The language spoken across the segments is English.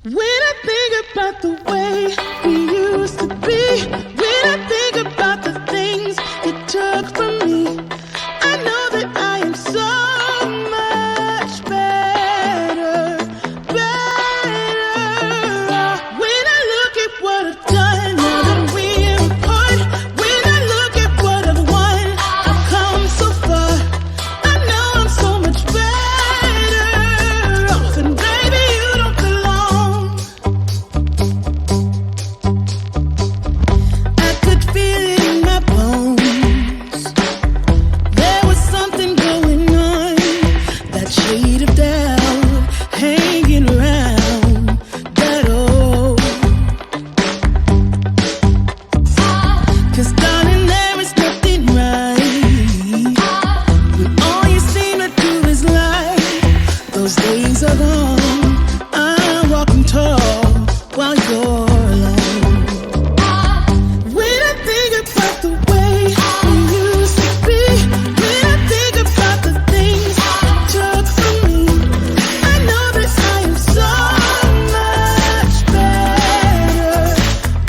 When I think about the way we used to be, when I think about the things you took from me, I know that I am so much better, better. When I look at what I've done, now that we're apart, when I look at what I've won, I've come so far. I know I'm so much better off, and baby, you don't belong. I could feel it in my bones. There was something going on, that shade of doubt hanging around that old. 'Cause darling, there is nothing right when all you seem to do is lie. Those days are gone. I'm walking tall while you're alone. When I think about the way we used to be, when I think about the things you took from me, I know that I am so much better,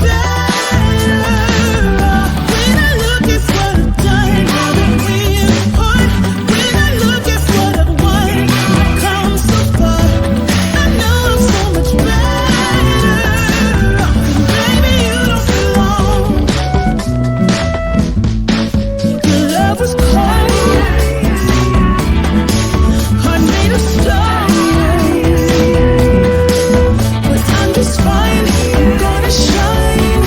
better. When I look at what I've done, now that we're apart, when I look at what I've won, I've come so far. I know I'm so much better off, and baby, you don't belong. Your love was cold, heart made of stone, but I'm just fine. I'm gonna shine.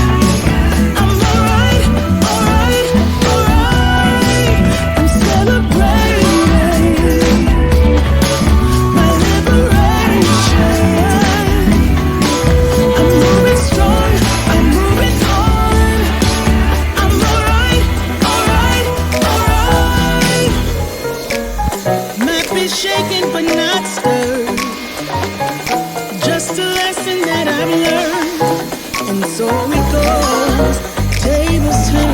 I'm alright, alright, alright. I'm celebrating my liberation. I'm moving strong, I'm moving on. I'm alright, alright, alright. Might be shaken but not stirred. Just a lesson that I've learned. And so it goes. Tables turn.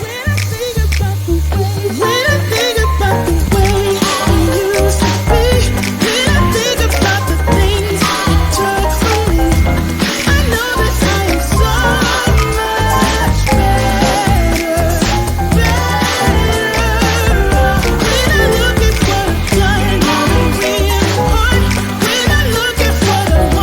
When I think about the way, when I think about the way we used to be, when I think about the things you took from me, I know that I am so much better, better. When I look at what I've done, now that we're apart, when I look at what I've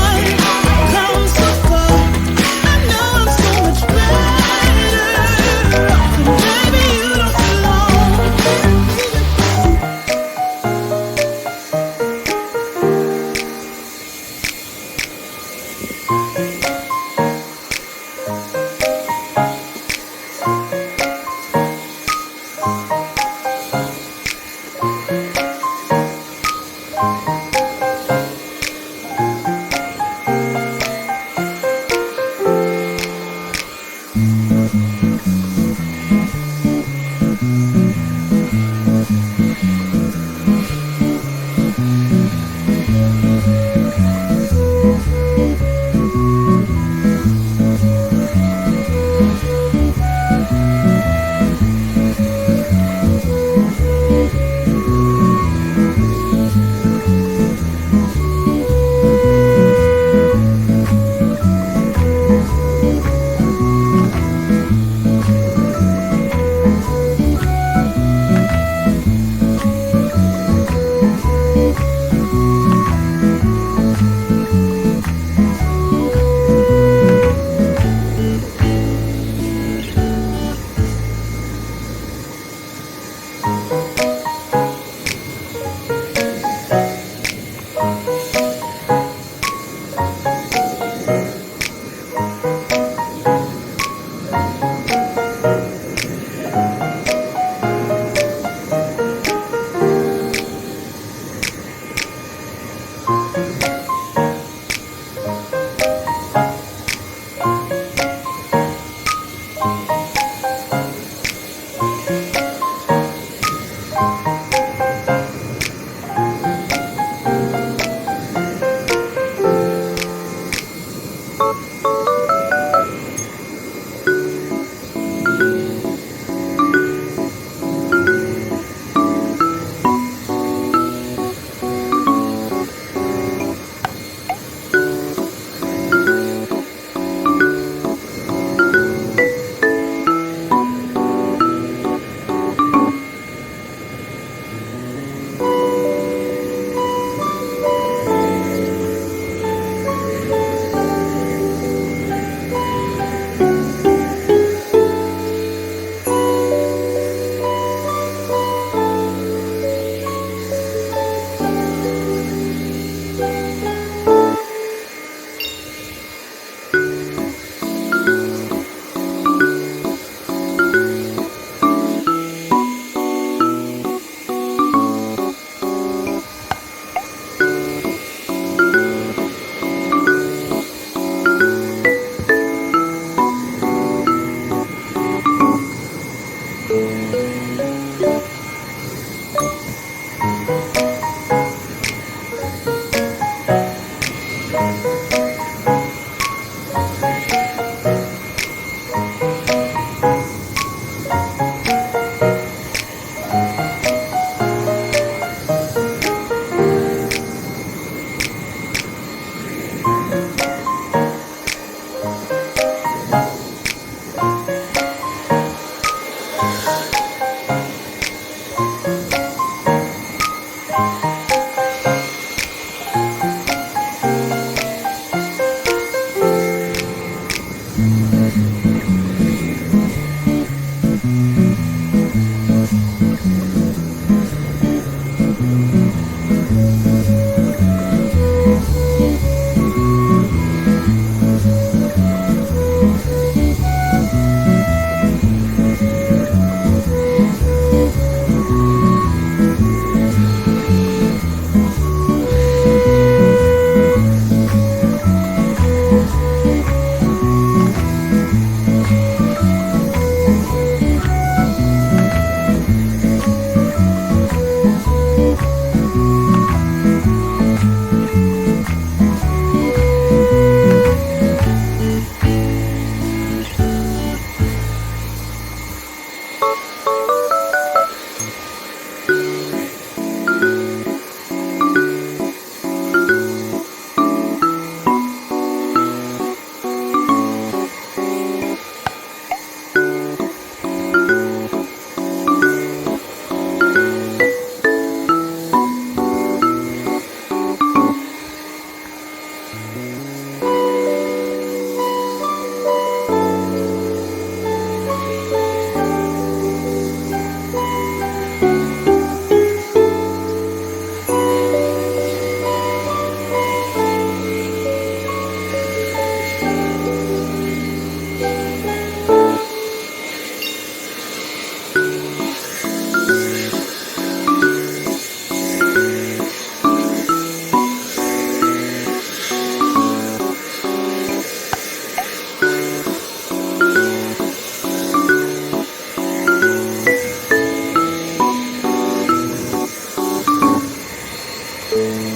The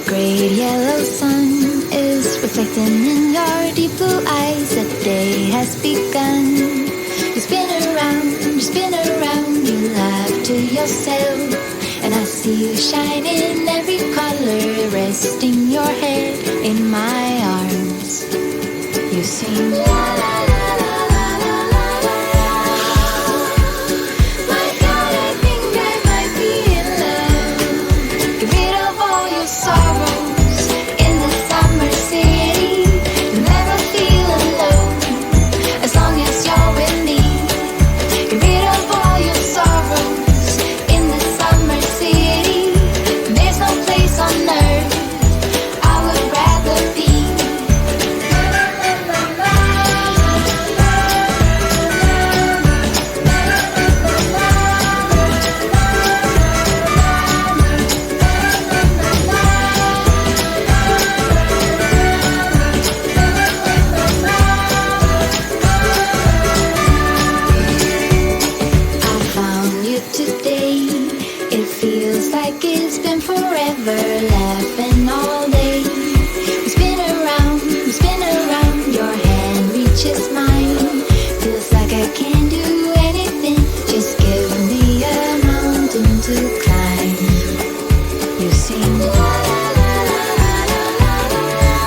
great yellow sun is reflecting in your deep blue eyes. The day has begun. You spin around, you laugh to yourself. And I see you shine in every color, resting your head in my arms. You sing la la la la la la la la. My God, I think I might be in love. Get rid of all your sorrows in the summer city. You'll never feel alone as long as you're with me. Get rid of all your sorrows in the summer city. There's no place on earth I would rather be. I found you today. It feels like it's been forever, laughing all day. We spin around, your hand reaches mine. Feels like I can't do anything, just give me a mountain to climb. You sing la la la la la la la la.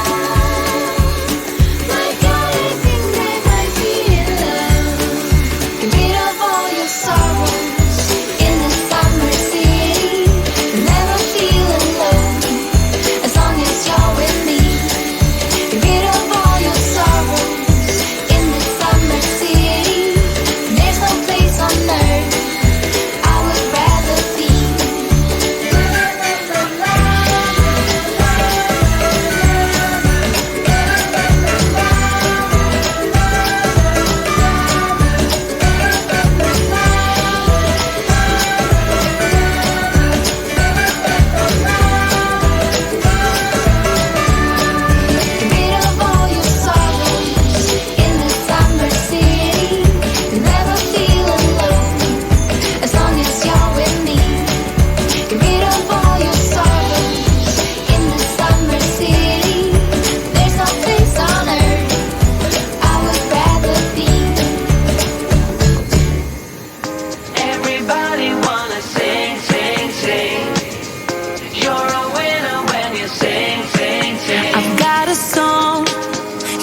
My God, I think I might be in love. Get rid of all your sorrows in the summer city. You'll never feel alone as long as you're with me. Get rid of all your sorrows in the summer city. There's no place on earth I would rather be. Get rid of all your sorrows in the summer city. You'll never feel alone as long as you're with me. Get rid of all your sorrows in the summer city. There's no place on earth I would rather be. Everybody wanna sing, sing, sing. You're a winner when you sing, sing, sing. I've got a song,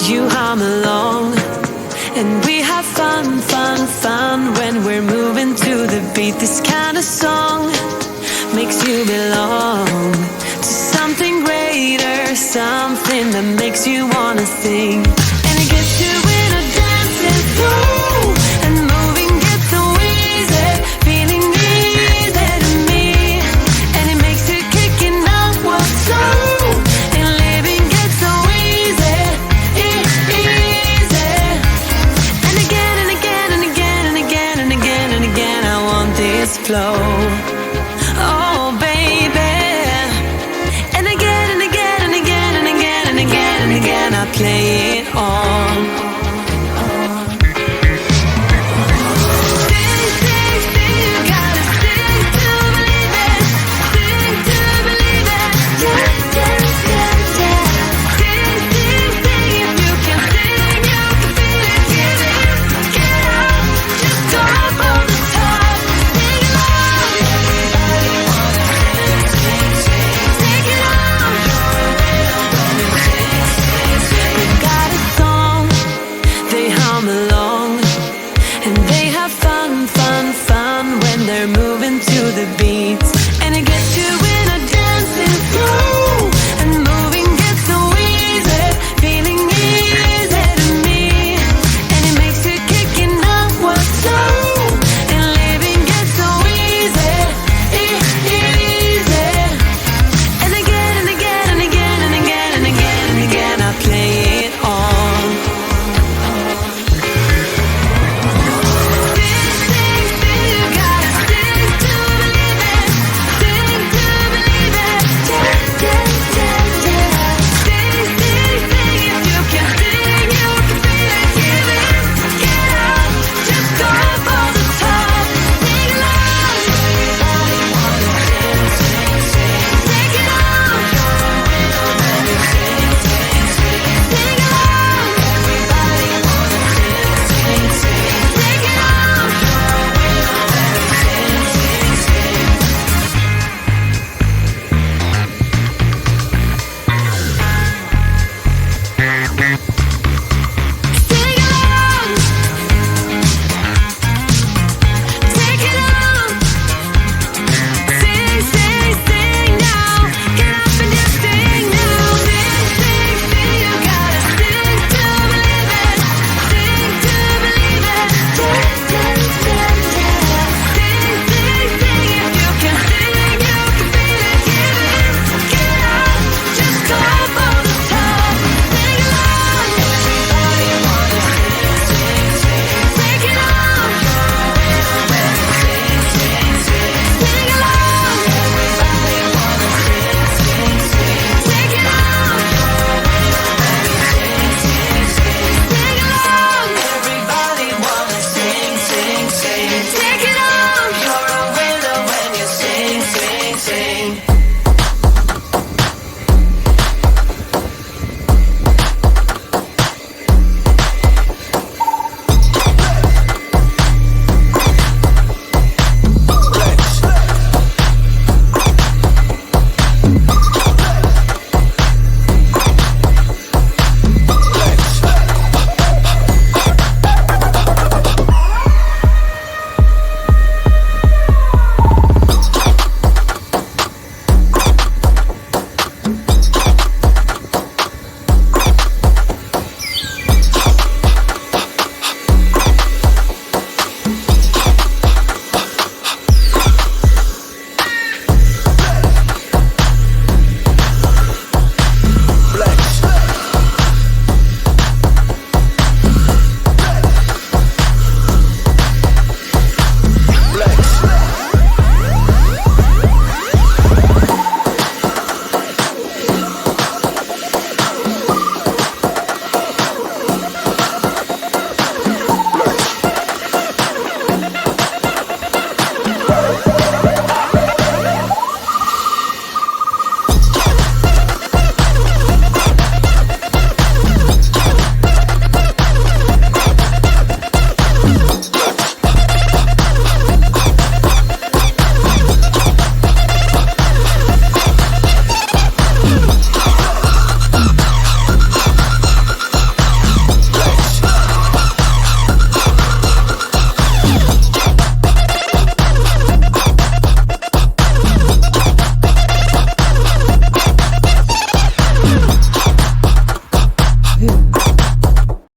you hum along, and we have fun, fun, fun when we're moving to the beat. This kind of song makes you belong to something greater, something that makes you wanna sing. And it gets you in a dancing through, and moving gets so easy, feeling easy to me. And it makes you kicking out what's song, and living gets so easy, easy. And again and again and again and again and again and again, I want this flow. Oh, baby. And again and again and again and again and again and again, I play it on.